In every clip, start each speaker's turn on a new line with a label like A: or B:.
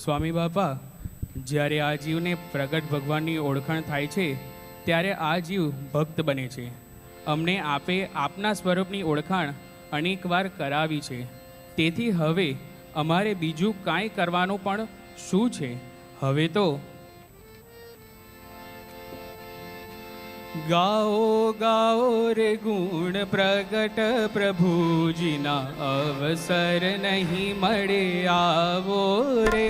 A: સ્વામી બાપા, જ્યારે આ જીવને પ્રગટ ભગવાનની ઓળખાણ થાય છે ત્યારે આ જીવ ભક્ત બને છે. અમને આપે આપના સ્વરૂપની ઓળખાણ અનેકવાર કરાવી છે. તેથી હવે અમારે બીજું કાંઈ કરવાનું પણ શું છે? હવે તો ગાઓ ગાઓ રે ગુણ પ્રગટ પ્રભુજીના, અવસર નહીં મળે આવો રે.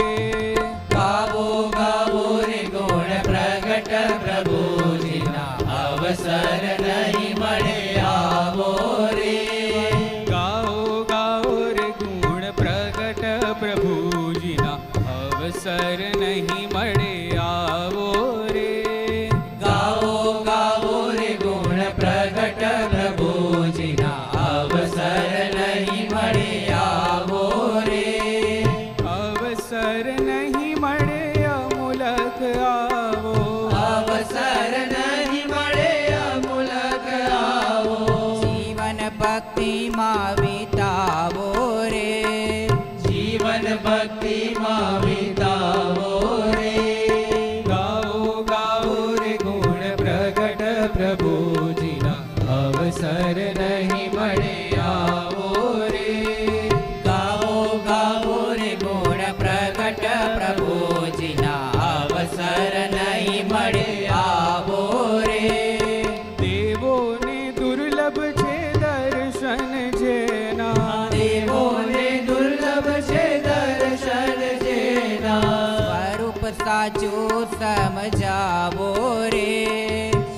B: ગાવો ગાવો રે ગુણ પ્રગટ પ્રભુજીના, અવસર નહીં મળે આવો રે.
A: ગાઓ ગાઓ રે ગુણ પ્રગટ પ્રભુજીના, અવસર નહીં મળે આવો રે.
B: ગાવો ગાવો રે ગુણ પ્રગટ પ્રભુજીના, અવસર નહીં મળે આવો રે.
A: અવસર નહીં મળે અમૂલક આવો.
B: અવસર નહીં મળે અમૂલક આવો.
C: જીવન ભક્તિમાં વિતાવો રે.
B: જીવન ભક્તિમાં વિતાવો રે.
A: ગાઓ ગાઓ રે ગુણ પ્રગટ પ્રભુજીના, અવસર નહીં મળે આવો રે.
B: ગાવો ગાવો રે ગુણ પ્રગટ પ્રભુજીના, અવસર નહીં મળે આવો રે.
A: દેવોને દુર્લભ છે દર્શન જેના.
B: દેવોને દુર્લભ છે દર્શન જેના.
C: સ્વરૂપ સાચું સમજાવો રે.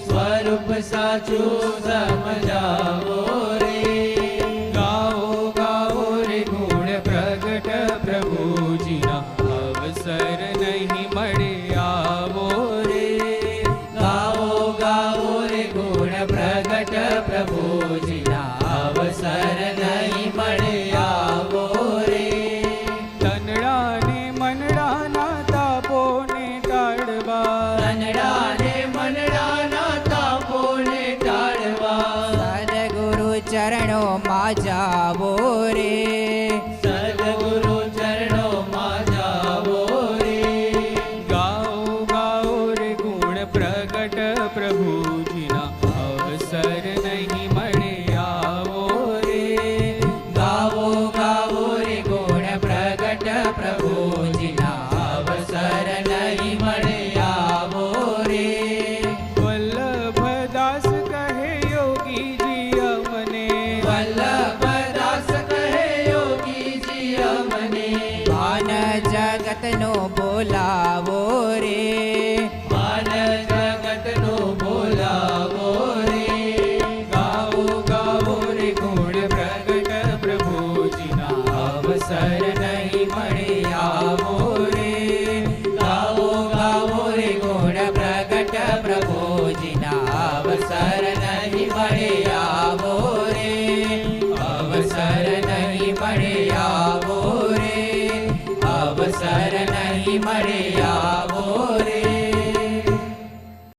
B: સ્વરૂપ સાચું સમજાવો રે.
A: ગાઓ ગાઓ રે ગુણ પ્રગટ પ્રભુજીના, અવસર નહીં મળે આવો રે.
B: ગાવો ગાવો રે ગુણ પ્રગટ પ્રભુજીના, અવસર નહીં મળે આવો રે.
A: તનડાને મનડાના તાપોને ટાળવા.
B: તનડાને મનડાના તાપોને ટાળવા.
C: સદગુરુ ચરણોમાં જાવો રે.
B: સદગુરુ ચરણોમાં જાવો રે.
A: ગાઓ ગાઓ રે ગુણ પ્રગટ પ્રભુજીના, અવસર નહીં મળે આવો રે.
B: ગાવો ગાવો રે ગુણ પ્રગટ પ્રભુજીના, અવસર નહીં મળે આવો રે.
A: વલ્લભદાસ કહે યોગીજી અમને.
B: વલ્લભદાસ કહે યોગીજી અમને.
C: ભાન જગતનો બોલાવો રે.
B: માન જગતનો બોલાવો રે.
A: ગાઓ ગાઓ રે ગુણ પ્રગટ પ્રભુજીના, અવસર નહીં મળે આવો રે.
B: ગાવો ગાવો રે ગુણ પ્રગટ પ્રભુજીના, અવસર નહીં મળે